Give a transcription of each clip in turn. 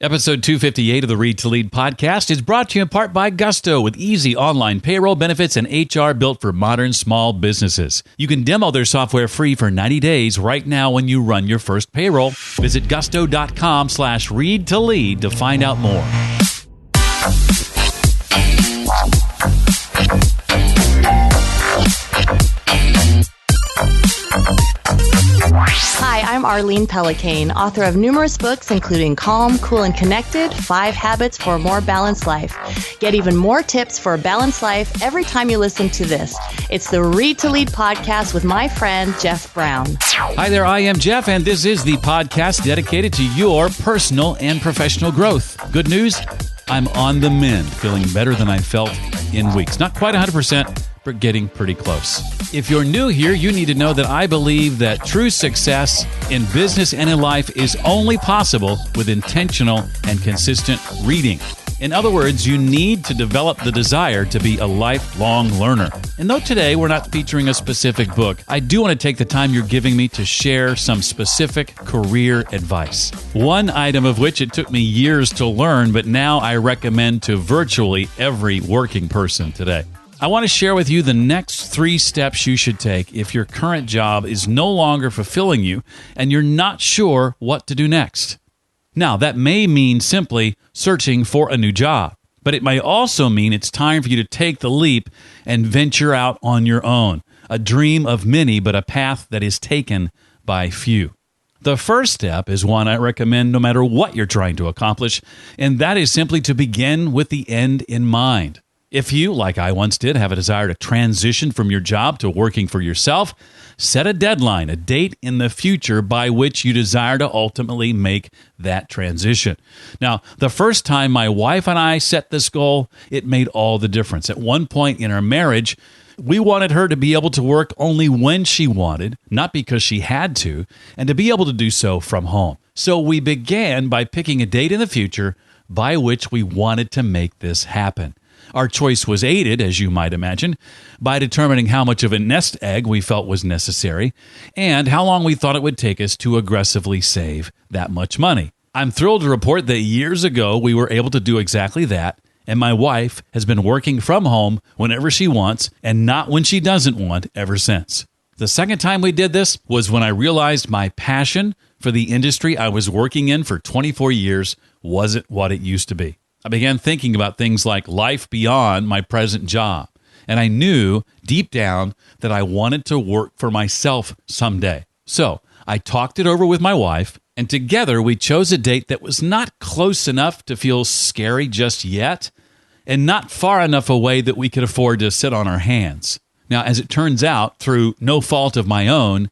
Episode 258 of the Read to Lead podcast is brought to you in part by Gusto, with easy online payroll benefits and HR built for modern small businesses. You can demo their software free for 90 days right now when you run your first payroll. Visit gusto.com/read to lead to find out more. Hi, I'm Arlene Pellicane, author of numerous books including Calm, Cool, and Connected, 5 Habits for a More Balanced Life. Get even more tips for a balanced life every time you listen to this. It's the Read to Lead podcast with my friend, Jeff Brown. Hi there, I am Jeff, and this is the podcast dedicated to your personal and professional growth. Good news, I'm on the mend, feeling better than I felt in weeks. Not quite 100%, but getting pretty close. If you're new here, you need to know that I believe that true success in business and in life is only possible with intentional and consistent reading. In other words, you need to develop the desire to be a lifelong learner. And though today we're not featuring a specific book, I do want to take the time you're giving me to share some specific career advice. One item of which it took me years to learn, but now I recommend to virtually every working person today. I want to share with you the next 3 steps you should take if your current job is no longer fulfilling you and you're not sure what to do next. Now, that may mean simply searching for a new job, but it may also mean it's time for you to take the leap and venture out on your own. A dream of many, but a path that is taken by few. The first step is one I recommend no matter what you're trying to accomplish, and that is simply to begin with the end in mind. If you, like I once did, have a desire to transition from your job to working for yourself, set a deadline, a date in the future by which you desire to ultimately make that transition. Now, the first time my wife and I set this goal, it made all the difference. At one point in our marriage, we wanted her to be able to work only when she wanted, not because she had to, and to be able to do so from home. So we began by picking a date in the future by which we wanted to make this happen. Our choice was aided, as you might imagine, by determining how much of a nest egg we felt was necessary and how long we thought it would take us to aggressively save that much money. I'm thrilled to report that years ago we were able to do exactly that, and my wife has been working from home whenever she wants and not when she doesn't want ever since. The second time we did this was when I realized my passion for the industry I was working in for 24 years wasn't what it used to be. I began thinking about things like life beyond my present job, and I knew deep down that I wanted to work for myself someday. So I talked it over with my wife, and together we chose a date that was not close enough to feel scary just yet, and not far enough away that we could afford to sit on our hands. Now, as it turns out, through no fault of my own,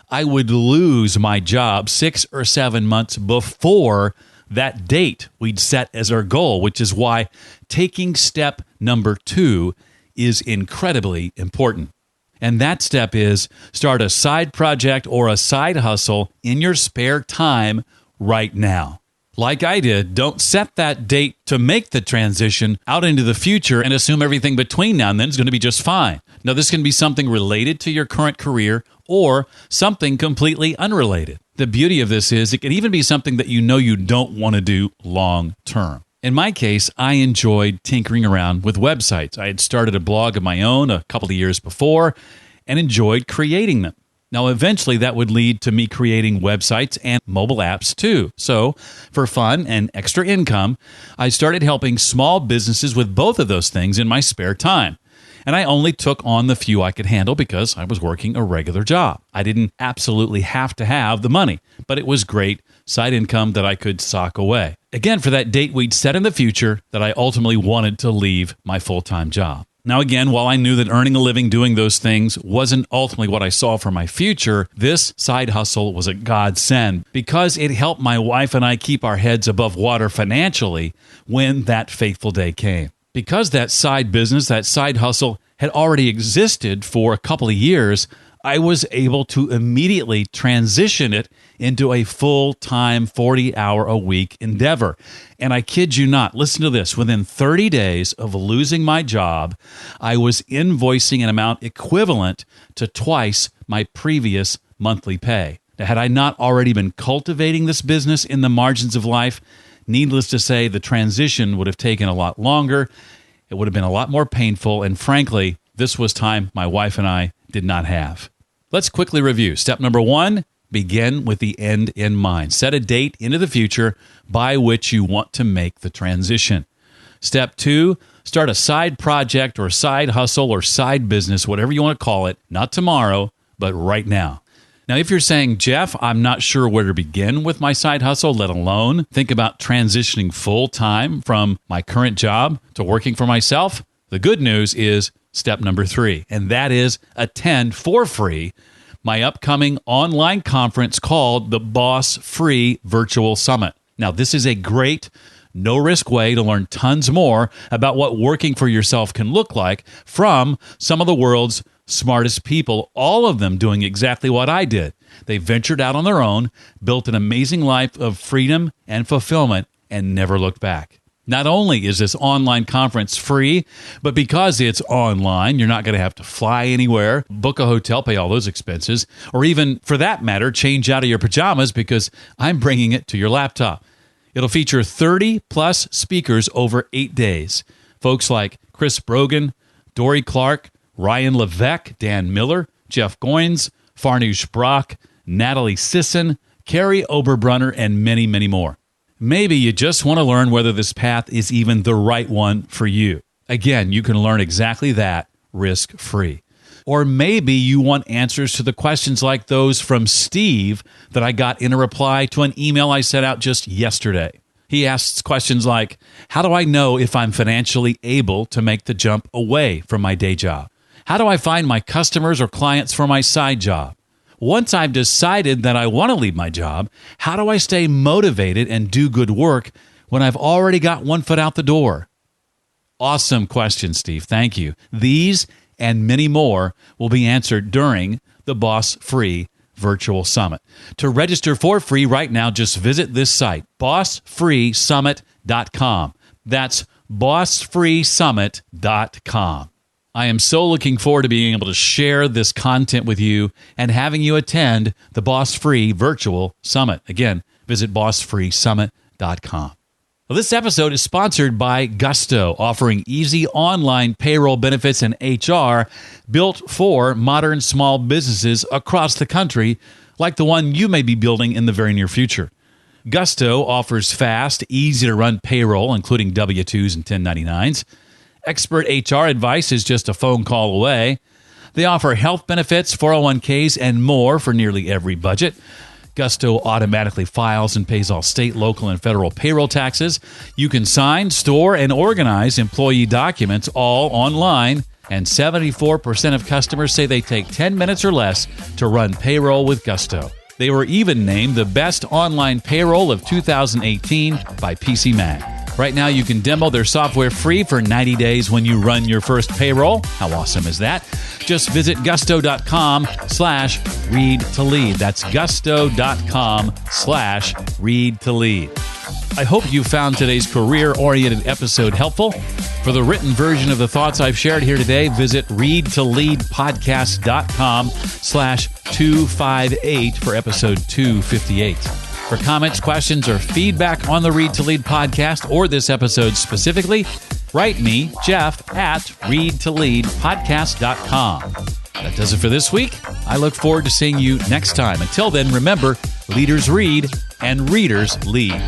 I would lose my job 6 or 7 months before that date we'd set as our goal, which is why taking step number 2 is incredibly important. And that step is start a side project or a side hustle in your spare time right now. Like I did, don't set that date to make the transition out into the future and assume everything between now and then is going to be just fine. Now, this can be something related to your current career or something completely unrelated. The beauty of this is it can even be something that you know you don't want to do long term. In my case, I enjoyed tinkering around with websites. I had started a blog of my own a couple of years before and enjoyed creating them. Now, eventually that would lead to me creating websites and mobile apps too. So, for fun and extra income, I started helping small businesses with both of those things in my spare time. And I only took on the few I could handle because I was working a regular job. I didn't absolutely have to have the money, but it was great side income that I could sock away. Again, for that date we'd set in the future that I ultimately wanted to leave my full-time job. Now again, while I knew that earning a living doing those things wasn't ultimately what I saw for my future, this side hustle was a godsend because it helped my wife and I keep our heads above water financially when that fateful day came. Because that side business, that side hustle had already existed for a couple of years, I was able to immediately transition it into a full-time 40-hour-a-week endeavor. And I kid you not, listen to this, within 30 days of losing my job, I was invoicing an amount equivalent to twice my previous monthly pay. Now, had I not already been cultivating this business in the margins of life, Needless to say, the transition would have taken a lot longer. It would have been a lot more painful. And frankly, this was time my wife and I did not have. Let's quickly review. Step number 1, begin with the end in mind. Set a date into the future by which you want to make the transition. Step 2, start a side project or side hustle or side business, whatever you want to call it, not tomorrow, but right now. Now, if you're saying, Jeff, I'm not sure where to begin with my side hustle, let alone think about transitioning full-time from my current job to working for myself, the good news is step number 3, and that is attend for free my upcoming online conference called the Boss Free Virtual Summit. Now, this is a great, no-risk way to learn tons more about what working for yourself can look like from some of the world's smartest people, all of them doing exactly what I did. They ventured out on their own, built an amazing life of freedom and fulfillment, and never looked back. Not only is this online conference free, but because it's online, you're not going to have to fly anywhere, book a hotel, pay all those expenses, or even, for that matter, change out of your pajamas because I'm bringing it to your laptop. It'll feature 30-plus speakers over 8 days. Folks like Chris Brogan, Dory Clark, Ryan Levesque, Dan Miller, Jeff Goins, Farnoosh Brock, Natalie Sisson, Carrie Oberbrunner, and many, many more. Maybe you just want to learn whether this path is even the right one for you. Again, you can learn exactly that risk-free. Or maybe you want answers to the questions like those from Steve that I got in a reply to an email I sent out just yesterday. He asks questions like, how do I know if I'm financially able to make the jump away from my day job? How do I find my customers or clients for my side job? Once I've decided that I want to leave my job, how do I stay motivated and do good work when I've already got one foot out the door? Awesome question, Steve. Thank you. These and many more will be answered during the Boss Free Virtual Summit. To register for free right now, just visit this site, bossfreesummit.com. That's bossfreesummit.com. I am so looking forward to being able to share this content with you and having you attend the Boss Free Virtual Summit. Again, visit bossfreesummit.com. Well, this episode is sponsored by Gusto, offering easy online payroll benefits and HR built for modern small businesses across the country, like the one you may be building in the very near future. Gusto offers fast, easy-to-run payroll, including W-2s and 1099s. Expert HR advice is just a phone call away. They offer health benefits, 401ks, and more for nearly every budget. Gusto automatically files and pays all state, local, and federal payroll taxes. You can sign, store, and organize employee documents all online. And 74% of customers say they take 10 minutes or less to run payroll with Gusto. They were even named the best online payroll of 2018 by PC Mag. Right now, you can demo their software free for 90 days when you run your first payroll. How awesome is that? Just visit gusto.com/read-to-lead. That's gusto.com/read-to-lead. I hope you found today's career-oriented episode helpful. For the written version of the thoughts I've shared here today, visit readtoleadpodcast.com/258 for episode 258. For comments, questions, or feedback on the Read to Lead podcast or this episode specifically, write me, Jeff, at readtoleadpodcast.com. That does it for this week. I look forward to seeing you next time. Until then, remember, leaders read and readers lead.